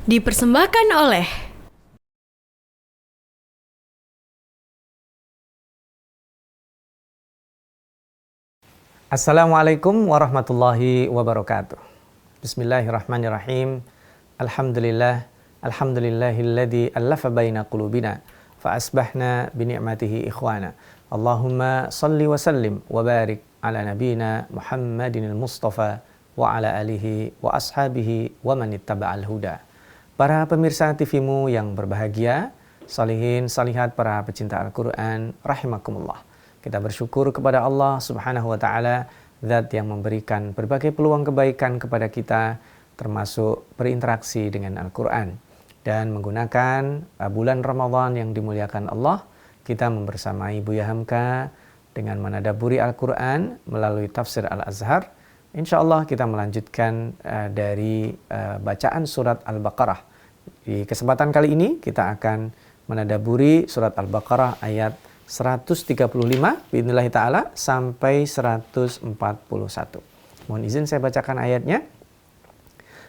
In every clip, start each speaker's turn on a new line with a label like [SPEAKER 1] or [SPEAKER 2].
[SPEAKER 1] Dipersembahkan oleh
[SPEAKER 2] Assalamualaikum warahmatullahi wabarakatuh. Bismillahirrahmanirrahim. Alhamdulillahilladzi allafa baina qulubina fa asbahna bi ni'matihi ikhwana. Allahumma salli wa sallim wa barik ala nabiyyina Muhammadinil Mustafa wa ala alihi wa ashabihi wa man ittaba'al huda. Para pemirsa TV-mu yang berbahagia, salihin salihat para pecinta Al-Qur'an rahimakumullah. Kita bersyukur kepada Allah Subhanahu wa taala, zat yang memberikan berbagai peluang kebaikan kepada kita, termasuk berinteraksi dengan Al-Qur'an. Dan menggunakan bulan Ramadan yang dimuliakan Allah, kita membersamai Buya Hamka dengan menadaburi Al-Qur'an melalui tafsir Al-Azhar. Insyaallah kita melanjutkan dari bacaan surat Al-Baqarah. Di kesempatan kali ini kita akan menadaburi surat Al-Baqarah ayat 135 biidznillah ta'ala sampai 141. Mohon izin saya bacakan ayatnya.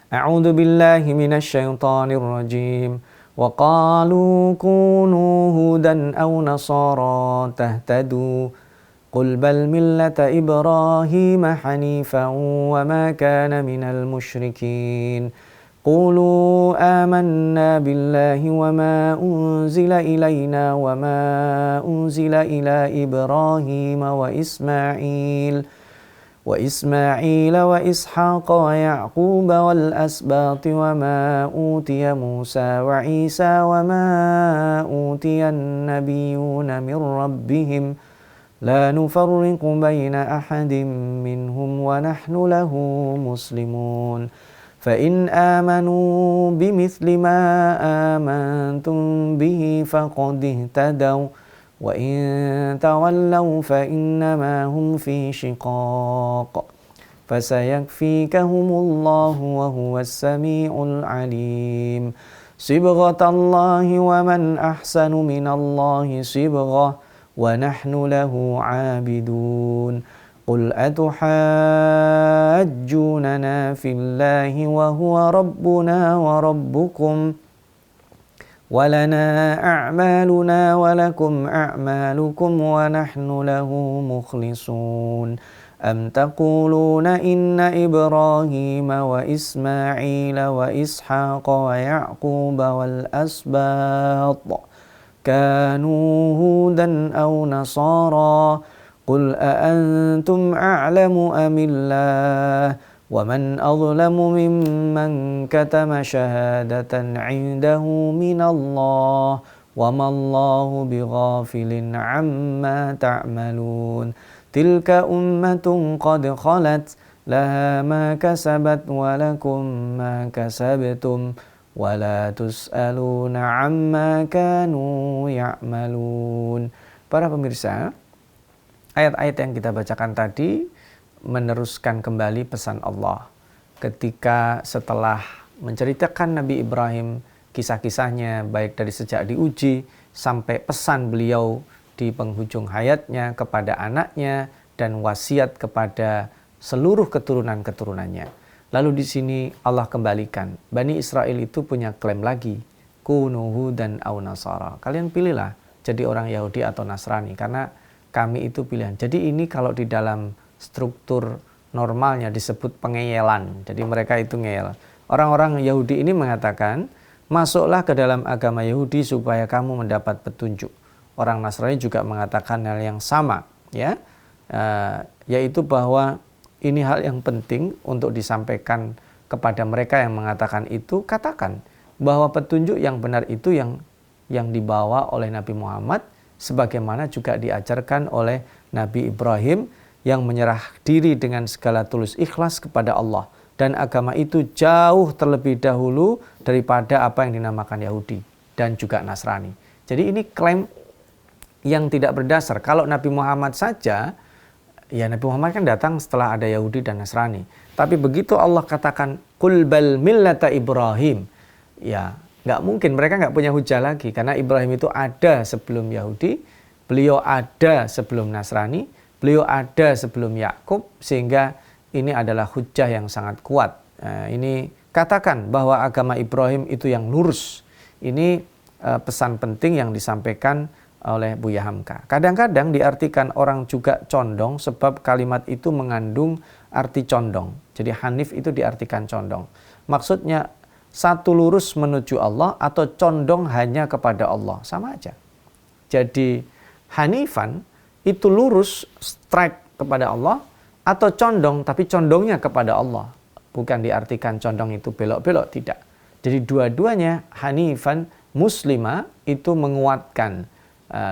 [SPEAKER 2] A'udzu billahi minasyaitonir rajim. Wa qalu kunu hudan aw nasara tahtadu. Qul bal millata Ibrahim hanifan wa ma kana minal musyrikin. قولوا آمنا بالله وما أنزل إلينا وما أنزل إلى إبراهيم وإسماعيل وإسحاق ويعقوب والأسباط وما أوتي موسى وعيسى وما أوتي النبيون من ربهم لا نفرق بين أحد منهم ونحن له مسلمون فإن آمنوا بمثل ما آمنتم به فقد اهتدوا وإن تولوا فإنما هم في شقاق فسيكفيكهم الله وهو السميع العليم صبغة الله ومن أحسن من الله صبغة ونحن له عابدون قل أتحاجوننا في الله وهو ربنا وربكم ولنا أعمالنا ولكم أعمالكم ونحن له مخلصون أم تقولون إن إبراهيم وإسماعيل وإسحاق ويعقوب والأسباط كانوا هودا أو نصارى قل أأنتم أعلم أم الله ومن أظلم ممن كتم شهادة عنده من الله وما الله بغافل عما تعملون تلك أمة قد خلت لها ما كسبت ولكم ما كسبتم ولا تسألون عما كانوا يعملون. Para pemirsa, ayat-ayat yang kita bacakan tadi meneruskan kembali pesan Allah ketika setelah menceritakan Nabi Ibrahim kisah-kisahnya baik dari sejak diuji sampai pesan beliau di penghujung hayatnya kepada anaknya dan wasiat kepada seluruh keturunan-keturunannya. Lalu di sini Allah kembalikan, Bani Israel itu punya klaim lagi, kunu hudan aw nasara. Kalian pilihlah jadi orang Yahudi atau Nasrani karena kami itu pilihan. Jadi ini kalau di dalam struktur normalnya disebut pengeyelan. Jadi mereka itu ngeyel. Orang-orang Yahudi ini mengatakan, masuklah ke dalam agama Yahudi supaya kamu mendapat petunjuk. Orang Nasrani juga mengatakan hal yang sama, ya, yaitu bahwa ini hal yang penting untuk disampaikan kepada mereka yang mengatakan itu. Katakan bahwa petunjuk yang benar itu yang dibawa oleh Nabi Muhammad, sebagaimana juga diajarkan oleh Nabi Ibrahim yang menyerah diri dengan segala tulus ikhlas kepada Allah. Dan agama itu jauh terlebih dahulu daripada apa yang dinamakan Yahudi dan juga Nasrani. Jadi ini klaim yang tidak berdasar. Kalau Nabi Muhammad saja, ya Nabi Muhammad kan datang setelah ada Yahudi dan Nasrani. Tapi begitu Allah katakan, Qul bal millata Ibrahim, ya nggak mungkin, mereka nggak punya hujah lagi. Karena Ibrahim itu ada sebelum Yahudi, beliau ada sebelum Nasrani, beliau ada sebelum Yakub, sehingga ini adalah hujah yang sangat kuat. Ini katakan bahwa agama Ibrahim itu yang lurus. Ini pesan penting yang disampaikan oleh Buya Hamka. Kadang-kadang diartikan orang juga condong sebab kalimat itu mengandung arti condong. Jadi hanif itu diartikan condong. Maksudnya satu lurus menuju Allah atau condong hanya kepada Allah. Sama aja. Jadi hanifan itu lurus strike kepada Allah atau condong tapi condongnya kepada Allah. Bukan diartikan condong itu belok-belok, tidak. Jadi dua-duanya hanifan muslimah itu menguatkan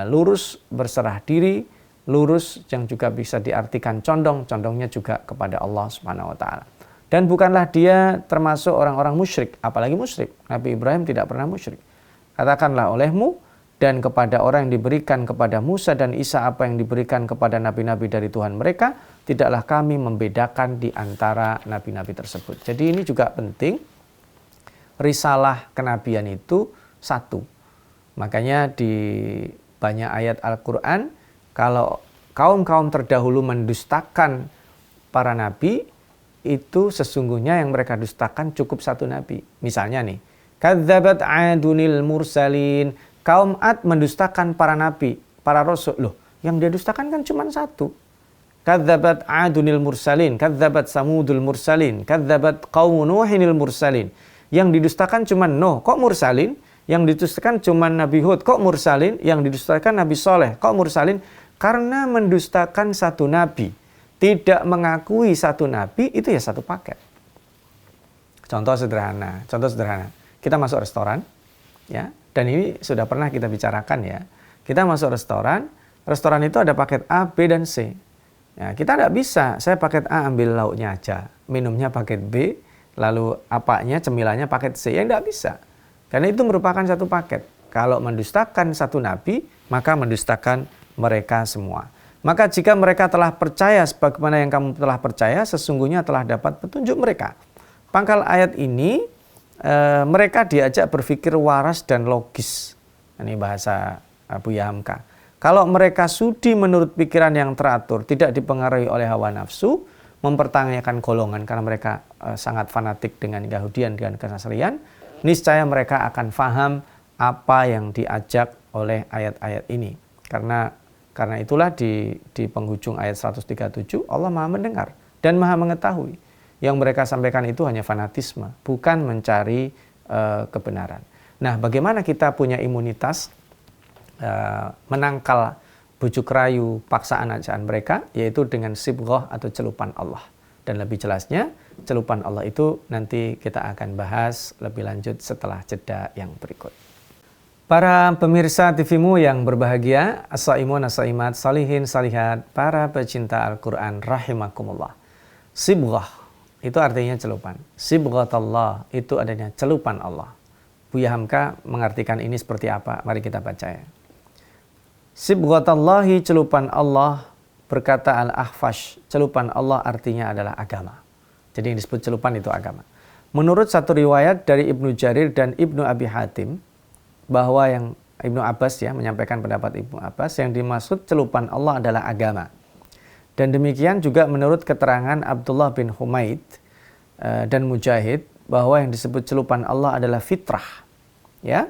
[SPEAKER 2] lurus berserah diri, lurus yang juga bisa diartikan condong, condongnya juga kepada Allah Subhanahu wa taala. Dan bukanlah dia termasuk orang-orang musyrik, apalagi musyrik. Nabi Ibrahim tidak pernah musyrik. Katakanlah olehmu dan kepada orang yang diberikan kepada Musa dan Isa apa yang diberikan kepada nabi-nabi dari Tuhan mereka, tidaklah kami membedakan di antara nabi-nabi tersebut. Jadi ini juga penting, risalah kenabian itu satu. Makanya di banyak ayat Al-Quran, kalau kaum-kaum terdahulu mendustakan para nabi, itu sesungguhnya yang mereka dustakan cukup satu nabi. Misalnya nih, kadzabat adunil mursalin, kaum Ad mendustakan para nabi, para rasul. Loh, yang dia dustakan kan cuma satu. Kadzabat adunil mursalin, kadzabat samudul mursalin, kadzabat qaum nuhinil mursalin. Yang didustakan cuma Nuh, kok mursalin? Yang didustakan cuma Nabi Hud, kok mursalin? Yang didustakan Nabi Soleh, kok mursalin? Karena mendustakan satu nabi, tidak mengakui satu nabi, itu ya satu paket. Contoh sederhana. Kita masuk restoran, ya, dan ini sudah pernah kita bicarakan ya. Kita masuk restoran itu ada paket A, B, dan C. Ya, kita tidak bisa, saya paket A ambil lauknya aja, minumnya paket B, lalu apanya, cemilannya paket C, ya tidak bisa. Karena itu merupakan satu paket. Kalau mendustakan satu nabi, maka mendustakan mereka semua. Maka jika mereka telah percaya sebagaimana yang kamu telah percaya, sesungguhnya telah dapat petunjuk mereka. Pangkal ayat ini, mereka diajak berpikir waras dan logis. Ini bahasa Buya Hamka. Kalau mereka sudi menurut pikiran yang teratur, tidak dipengaruhi oleh hawa nafsu, mempertanyakan golongan karena mereka sangat fanatik dengan Yahudian dan Nasranian, niscaya mereka akan faham apa yang diajak oleh ayat-ayat ini. Karena itulah di penghujung ayat 137 Allah Maha mendengar dan Maha mengetahui. Yang mereka sampaikan itu hanya fanatisme, bukan mencari kebenaran. Nah, bagaimana kita punya imunitas menangkal bujuk rayu paksaan ajaan mereka, yaitu dengan sibghah atau celupan Allah. Dan lebih jelasnya, celupan Allah itu nanti kita akan bahas lebih lanjut setelah jeda yang berikut. Para pemirsa TV-mu yang berbahagia, as-saimun, as-saimat, salihin, salihat, para pecinta Al-Quran, rahimakumullah. Sibghah, itu artinya celupan. Sibghatullah, itu adanya celupan Allah. Buya Hamka mengartikan ini seperti apa? Mari kita baca ya. Sibghatullahi, celupan Allah, berkata Al-Ahfash, celupan Allah artinya adalah agama. Jadi yang disebut celupan itu agama. Menurut satu riwayat dari Ibnu Jarir dan Ibnu Abi Hatim, bahwa yang Ibnu Abbas ya menyampaikan pendapat Ibnu Abbas, yang dimaksud celupan Allah adalah agama. Dan demikian juga menurut keterangan Abdullah bin Humaid dan Mujahid, bahwa yang disebut celupan Allah adalah fitrah. Ya,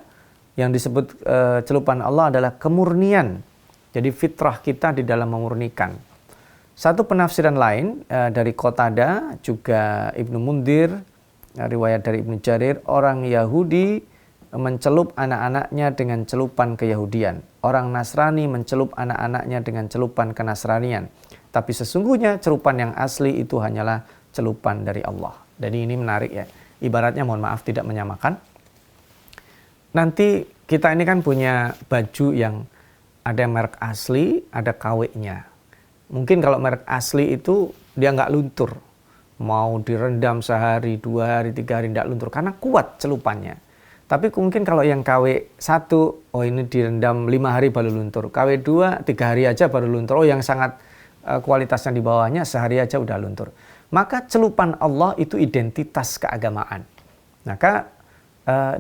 [SPEAKER 2] yang disebut celupan Allah adalah kemurnian. Jadi fitrah kita di dalam memurnikan. Satu penafsiran lain dari Qatada, juga Ibnu Mundir, riwayat dari Ibnu Jarir, orang Yahudi mencelup anak-anaknya dengan celupan keyahudian. Orang Nasrani mencelup anak-anaknya dengan celupan kenasranian. Tapi sesungguhnya celupan yang asli itu hanyalah celupan dari Allah. Jadi ini menarik ya. Ibaratnya, mohon maaf tidak menyamakan. Nanti kita ini kan punya baju yang ada merek asli, ada KW-nya. Mungkin kalau merek asli itu dia nggak luntur. Mau direndam sehari, 2 hari, 3 hari nggak luntur. Karena kuat celupannya. Tapi mungkin kalau yang KW1, oh ini direndam 5 hari baru luntur. KW2, 3 hari aja baru luntur. Oh yang sangat kualitasnya di bawahnya sehari aja udah luntur. Maka celupan Allah itu identitas keagamaan. Maka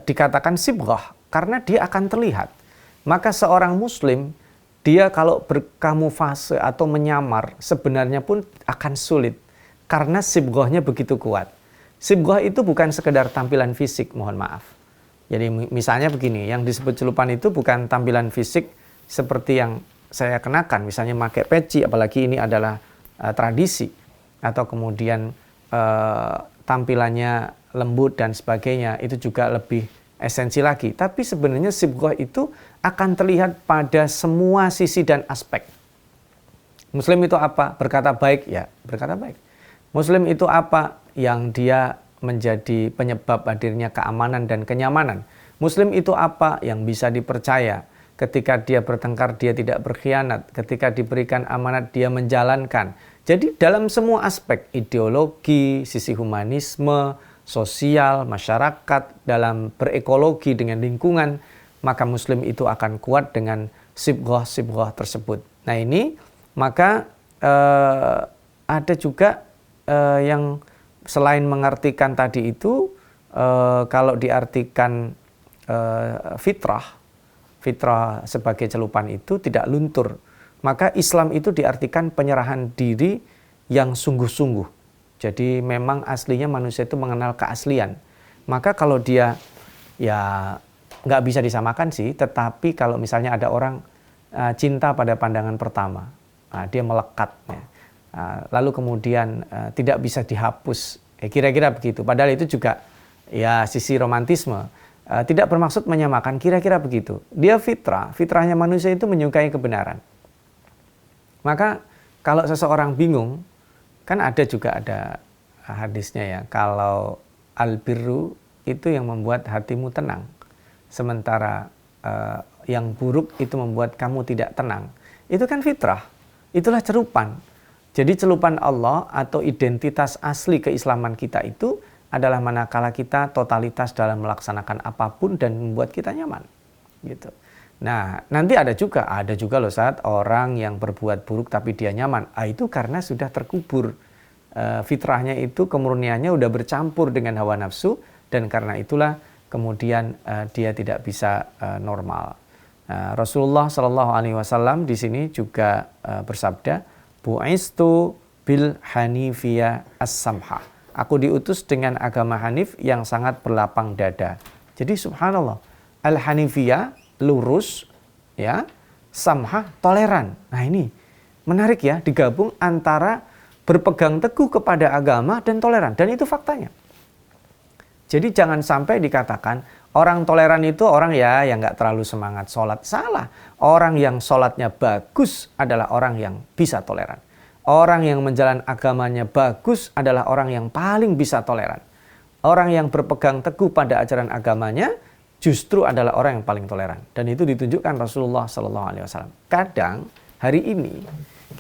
[SPEAKER 2] dikatakan sibghah karena dia akan terlihat. Maka seorang muslim, dia kalau berkamufase atau menyamar sebenarnya pun akan sulit. Karena sibghahnya begitu kuat. Sibghah itu bukan sekedar tampilan fisik, mohon maaf. Jadi misalnya begini, yang disebut celupan itu bukan tampilan fisik seperti yang saya kenakan, misalnya pakai peci, apalagi ini adalah tradisi, atau kemudian tampilannya lembut dan sebagainya, itu juga lebih esensi lagi. Tapi sebenarnya sibghah itu akan terlihat pada semua sisi dan aspek. Muslim itu apa? Berkata baik, ya berkata baik. Muslim itu apa? Yang dia menjadi penyebab hadirnya keamanan dan kenyamanan. Muslim itu apa? Yang bisa dipercaya. Ketika dia bertengkar, dia tidak berkhianat. Ketika diberikan amanat, dia menjalankan. Jadi dalam semua aspek, ideologi, sisi humanisme, sosial, masyarakat, dalam berekologi dengan lingkungan, maka Muslim itu akan kuat dengan sibghah-sibghah tersebut. Nah ini, maka ada juga yang selain mengartikan tadi itu, kalau diartikan fitrah sebagai celupan itu tidak luntur. Maka Islam itu diartikan penyerahan diri yang sungguh-sungguh. Jadi memang aslinya manusia itu mengenal keaslian. Maka kalau dia ya nggak bisa disamakan sih, tetapi kalau misalnya ada orang cinta pada pandangan pertama, dia melekat, ya. Lalu kemudian tidak bisa dihapus, kira-kira begitu. Padahal itu juga ya sisi romantisme. Tidak bermaksud menyamakan, kira-kira begitu. Dia fitrahnya manusia itu menyukai kebenaran. Maka kalau seseorang bingung, kan ada hadisnya ya, kalau albirru itu yang membuat hatimu tenang, sementara yang buruk itu membuat kamu tidak tenang. Itu kan fitrah, itulah celupan. Jadi celupan Allah atau identitas asli keislaman kita itu adalah manakala kita totalitas dalam melaksanakan apapun dan membuat kita nyaman, gitu. Nah, nanti ada juga loh saat orang yang berbuat buruk tapi dia nyaman. Itu karena sudah terkubur. Fitrahnya itu, kemurniannya udah bercampur dengan hawa nafsu, dan karena itulah kemudian dia tidak bisa normal. Rasulullah Shallallahu Alaihi Wasallam di sini juga bersabda, "Bu'istu bil hanifiyah as-samha." Aku diutus dengan agama Hanif yang sangat berlapang dada. Jadi subhanallah, al-hanifiyah lurus, ya, samhah toleran. Nah ini menarik ya, digabung antara berpegang teguh kepada agama dan toleran, dan itu faktanya. Jadi jangan sampai dikatakan orang toleran itu orang yang nggak terlalu semangat sholat. Salah. Orang yang sholatnya bagus adalah orang yang bisa toleran. Orang yang menjalankan agamanya bagus adalah orang yang paling bisa toleran. Orang yang berpegang teguh pada ajaran agamanya justru adalah orang yang paling toleran. Dan itu ditunjukkan Rasulullah SAW. Kadang hari ini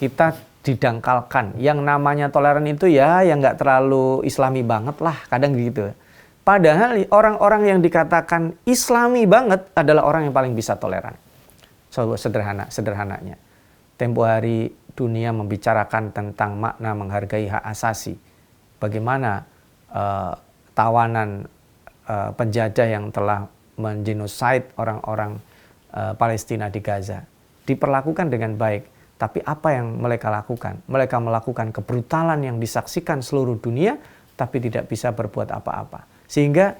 [SPEAKER 2] kita didangkalkan yang namanya toleran itu yang nggak terlalu islami banget lah, kadang gitu. Padahal orang-orang yang dikatakan islami banget adalah orang yang paling bisa toleran. Sederhananya. Tempo hari dunia membicarakan tentang makna menghargai hak asasi. Bagaimana tawanan penjajah yang telah menjenosid orang-orang Palestina di Gaza diperlakukan dengan baik, tapi apa yang mereka lakukan? Mereka melakukan kebrutalan yang disaksikan seluruh dunia, tapi tidak bisa berbuat apa-apa. Sehingga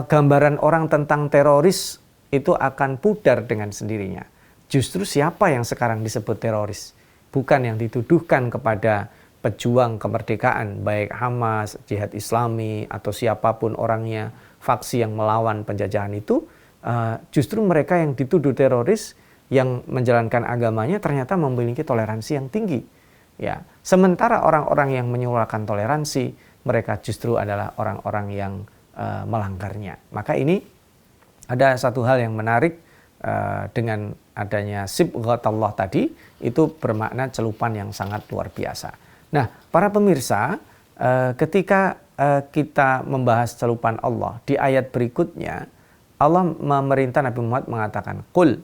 [SPEAKER 2] gambaran orang tentang teroris itu akan pudar dengan sendirinya. Justru siapa yang sekarang disebut teroris? Bukan yang dituduhkan kepada pejuang kemerdekaan, baik Hamas, Jihad Islami, atau siapapun orangnya, faksi yang melawan penjajahan itu, justru mereka yang dituduh teroris yang menjalankan agamanya ternyata memiliki toleransi yang tinggi. Ya, sementara orang-orang yang menyuarakan toleransi, mereka justru adalah orang-orang yang melanggarnya. Maka ini ada satu hal yang menarik dengan adanya sibghatullah tadi, itu bermakna celupan yang sangat luar biasa. Nah, para pemirsa, ketika kita membahas celupan Allah, di ayat berikutnya Allah memerintah Nabi Muhammad mengatakan, "Qul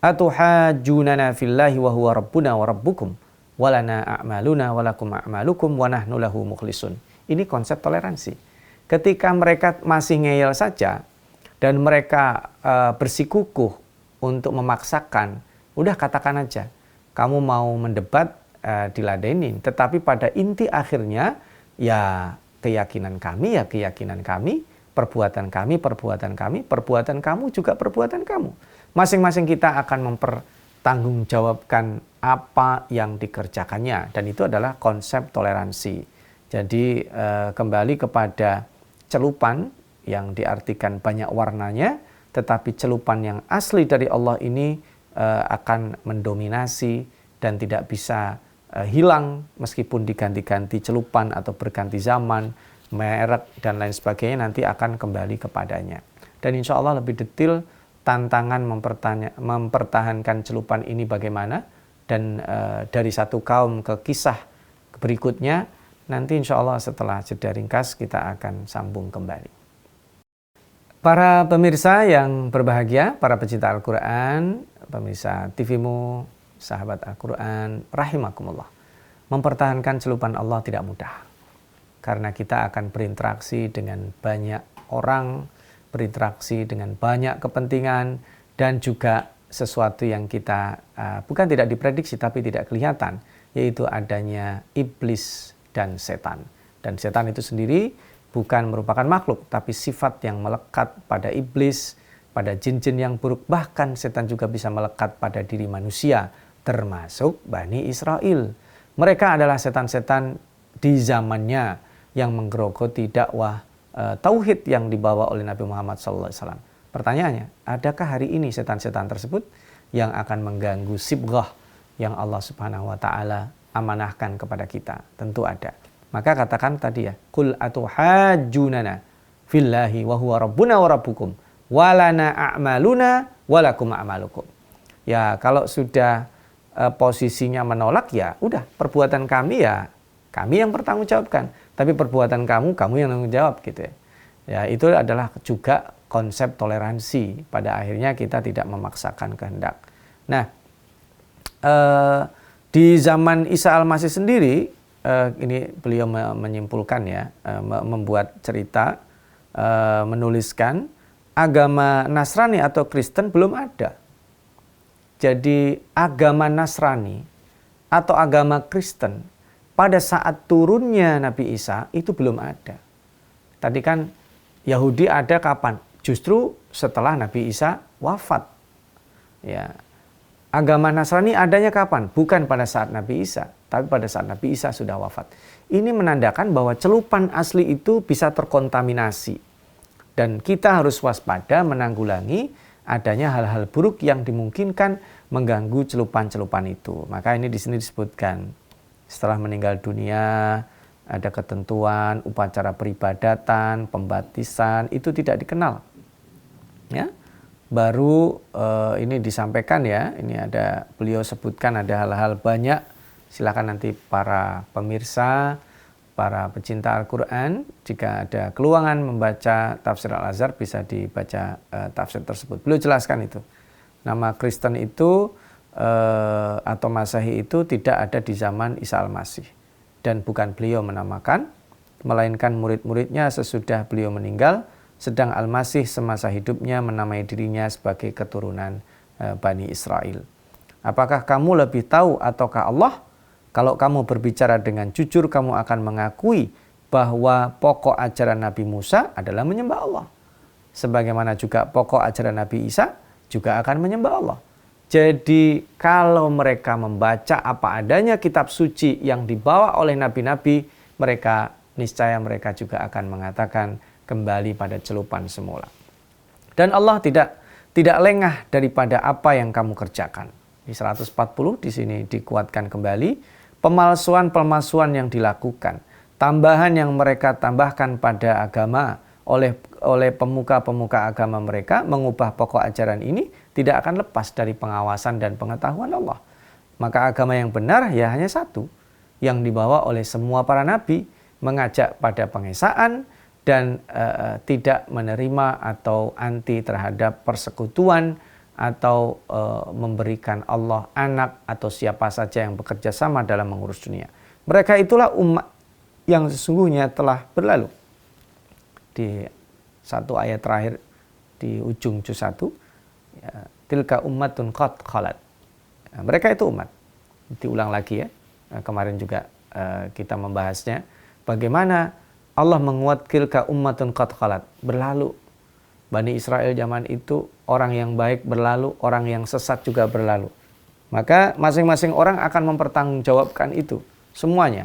[SPEAKER 2] atuhajjunana fillahi wa huwa rabbuna wa rabbukum walana a'maluna walakum a'malukum wa nahnu lahu mukhlisun." Ini konsep toleransi. Ketika mereka masih ngeyel saja dan mereka bersikukuh untuk memaksakan, udah katakan aja, kamu mau mendebat diladenin, tetapi pada inti akhirnya ya keyakinan kami ya keyakinan kami, perbuatan kami, perbuatan kami, perbuatan kamu juga perbuatan kamu. Masing-masing kita akan mempertanggungjawabkan apa yang dikerjakannya, dan itu adalah konsep toleransi. Jadi kembali kepada celupan yang diartikan banyak warnanya, tetapi celupan yang asli dari Allah ini akan mendominasi dan tidak bisa hilang meskipun diganti-ganti celupan atau berganti zaman, merek dan lain sebagainya, nanti akan kembali kepadanya. Dan insya Allah lebih detail tantangan mempertahankan celupan ini bagaimana, dan dari satu kaum ke kisah berikutnya, nanti insya Allah setelah jeda ringkas kita akan sambung kembali. Para pemirsa yang berbahagia, para pecinta Al-Quran, pemirsa TVmu, sahabat Al-Quran, rahimakumullah. Mempertahankan celupan Allah tidak mudah. Karena kita akan berinteraksi dengan banyak orang, berinteraksi dengan banyak kepentingan, dan juga sesuatu yang kita bukan tidak diprediksi tapi tidak kelihatan, yaitu adanya iblis dan setan. Dan setan itu sendiri bukan merupakan makhluk, tapi sifat yang melekat pada iblis, pada jin-jin yang buruk. Bahkan setan juga bisa melekat pada diri manusia, termasuk Bani Israel. Mereka adalah setan-setan di zamannya yang menggerogoti dakwah tauhid yang dibawa oleh Nabi Muhammad SAW. Pertanyaannya, adakah hari ini setan-setan tersebut yang akan mengganggu sibghah yang Allah Subhanahu wa taala amanahkan kepada kita? Tentu ada. Maka katakan tadi ya, qul atuhajjunana fillahi wa huwa rabbuna wa rabbukum walana a'maluna walakum a'malukum. Ya, kalau sudah posisinya menolak, ya udah, perbuatan kami ya kami yang bertanggungjawabkan, tapi perbuatan kamu yang tanggung jawab gitu ya. Ya, itu adalah juga konsep toleransi. Pada akhirnya kita tidak memaksakan kehendak. Nah, di zaman Isa Al-Masih sendiri, ini beliau menyimpulkan ya, membuat cerita, menuliskan agama Nasrani atau Kristen belum ada. Jadi agama Nasrani atau agama Kristen pada saat turunnya Nabi Isa itu belum ada. Tadi kan Yahudi ada kapan? Justru setelah Nabi Isa wafat. Ya. Agama Nasrani adanya kapan? Bukan pada saat Nabi Isa, tapi pada saat Nabi Isa sudah wafat. Ini menandakan bahwa celupan asli itu bisa terkontaminasi. Dan kita harus waspada menanggulangi adanya hal-hal buruk yang dimungkinkan mengganggu celupan-celupan itu. Maka ini di sini disebutkan, setelah meninggal dunia ada ketentuan upacara peribadatan, pembaptisan itu tidak dikenal. Ya. Baru ini disampaikan ya, ini ada beliau sebutkan ada hal-hal banyak. Silakan nanti para pemirsa, para pecinta Al-Quran, jika ada keluangan membaca tafsir Al-Azhar bisa dibaca tafsir tersebut. Beliau jelaskan itu. Nama Kristen itu atau Masehi itu tidak ada di zaman Isa Al-Masih. Dan bukan beliau menamakan, melainkan murid-muridnya sesudah beliau meninggal, sedang Al-Masih semasa hidupnya menamai dirinya sebagai keturunan Bani Israel. Apakah kamu lebih tahu ataukah Allah? Kalau kamu berbicara dengan jujur, kamu akan mengakui bahwa pokok ajaran Nabi Musa adalah menyembah Allah. Sebagaimana juga pokok ajaran Nabi Isa juga akan menyembah Allah. Jadi kalau mereka membaca apa adanya kitab suci yang dibawa oleh nabi-nabi, mereka niscaya mereka juga akan mengatakan kembali pada celupan semula. Dan Allah tidak lengah daripada apa yang kamu kerjakan. Di 140 di sini dikuatkan kembali pemalsuan-pemalsuan yang dilakukan, tambahan yang mereka tambahkan pada agama oleh pemuka-pemuka agama mereka, mengubah pokok ajaran ini tidak akan lepas dari pengawasan dan pengetahuan Allah. Maka agama yang benar ya hanya satu, yang dibawa oleh semua para nabi, mengajak pada pengesaan dan tidak menerima atau anti terhadap persekutuan atau memberikan Allah anak atau siapa saja yang bekerja sama dalam mengurus dunia. Mereka itulah umat yang sesungguhnya telah berlalu. Di satu ayat terakhir di ujung juz 1, ya, tilka ummatun qad khalat. Nah, mereka itu umat. Diulang lagi ya. Nah, kemarin juga kita membahasnya bagaimana Allah menguatkan ummatun qad khalat, berlalu. Bani Israel zaman itu orang yang baik berlalu, orang yang sesat juga berlalu. Maka masing-masing orang akan mempertanggungjawabkan itu semuanya.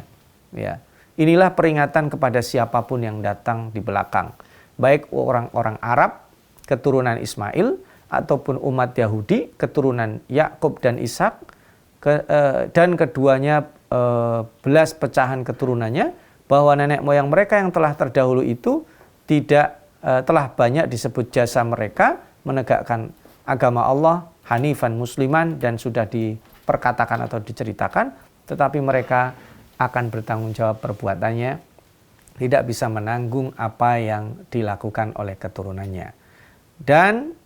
[SPEAKER 2] Ya. Inilah peringatan kepada siapapun yang datang di belakang, baik orang-orang Arab keturunan Ismail ataupun umat Yahudi keturunan Yakub dan Ishak, dan keduanya belas pecahan keturunannya, bahwa nenek moyang mereka yang telah terdahulu itu telah banyak disebut jasa mereka menegakkan agama Allah hanifan musliman, dan sudah diperkatakan atau diceritakan, tetapi mereka akan bertanggung jawab perbuatannya, tidak bisa menanggung apa yang dilakukan oleh keturunannya. Dan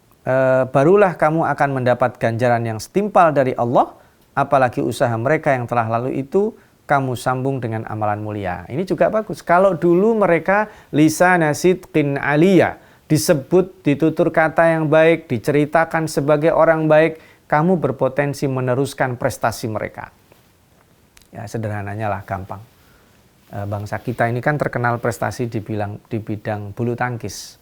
[SPEAKER 2] barulah kamu akan mendapat ganjaran yang setimpal dari Allah, apalagi usaha mereka yang telah lalu itu kamu sambung dengan amalan mulia. Ini juga bagus. Kalau dulu mereka lisana sidqin aliyah, disebut, ditutur kata yang baik, diceritakan sebagai orang baik, kamu berpotensi meneruskan prestasi mereka. Ya, sederhananya lah, gampang. Bangsa kita ini kan terkenal prestasi di bidang bulu tangkis.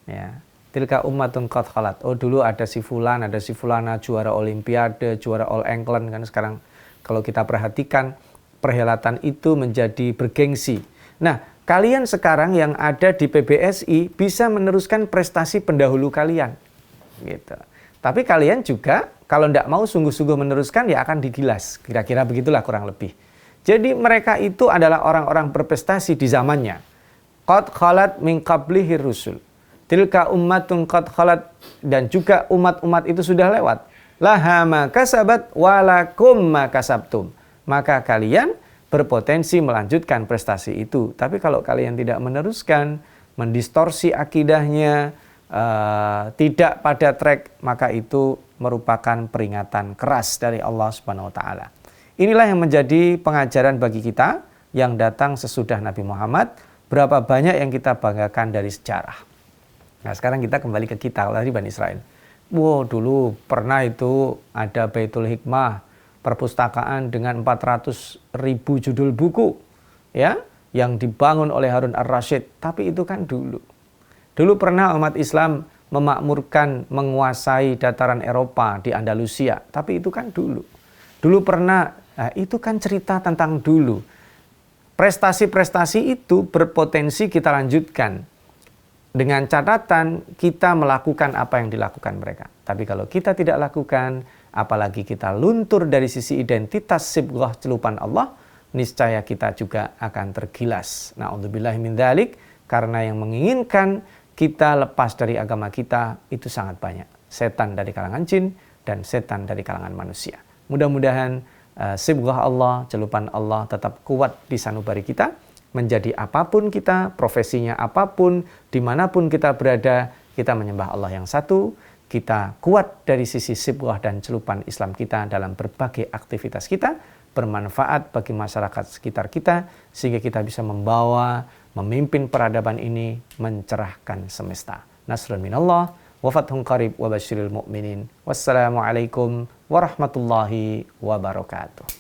[SPEAKER 2] Ya, tilka ummatun qad khalat. Oh, dulu ada si fulan, ada si fulana juara olimpiade, juara All England kan. Sekarang kalau kita perhatikan, perhelatan itu menjadi bergengsi. Nah, kalian sekarang yang ada di PBSI bisa meneruskan prestasi pendahulu kalian. Gitu. Tapi kalian juga kalau tidak mau sungguh-sungguh meneruskan, ya akan digilas. Kira-kira begitulah kurang lebih. Jadi mereka itu adalah orang-orang berprestasi di zamannya. Qad khalat min qablihir rusul. Tilka ummatun qad khalat, dan juga umat-umat itu sudah lewat. Laha ma kasabat walakum ma kasabtum. Maka kalian berpotensi melanjutkan prestasi itu. Tapi kalau kalian tidak meneruskan, mendistorsi akidahnya, tidak pada track, maka itu merupakan peringatan keras dari Allah Subhanahu wa taala. Inilah yang menjadi pengajaran bagi kita yang datang sesudah Nabi Muhammad. Berapa banyak yang kita banggakan dari sejarah. Nah, sekarang kita kembali ke kita dari Bani Israel. Wow, dulu pernah itu ada Baitul Hikmah, perpustakaan dengan 400.000 judul buku, ya, yang dibangun oleh Harun ar-Rasyid. Tapi itu kan dulu. Dulu pernah umat Islam memakmurkan, menguasai dataran Eropa di Andalusia. Tapi itu kan dulu. Dulu pernah, nah itu kan cerita tentang dulu. Prestasi-prestasi itu berpotensi kita lanjutkan. Dengan catatan kita melakukan apa yang dilakukan mereka. Tapi kalau kita tidak lakukan, apalagi kita luntur dari sisi identitas sibghah celupan Allah, niscaya kita juga akan tergilas. Na'udzubillahi min dzalik, karena yang menginginkan kita lepas dari agama kita itu sangat banyak. Setan dari kalangan jin dan setan dari kalangan manusia. Mudah-mudahan sibghah Allah, celupan Allah tetap kuat di sanubari kita. Menjadi apapun kita, profesinya apapun, dimanapun kita berada, kita menyembah Allah yang satu. Kita kuat dari sisi sibghah dan celupan Islam kita dalam berbagai aktivitas kita, bermanfaat bagi masyarakat sekitar kita, sehingga kita bisa membawa, memimpin peradaban ini, mencerahkan semesta. Nasrun minallah, wa fathun qarib, wa basyiril mu'minin. Wassalamualaikum warahmatullahi wabarakatuh.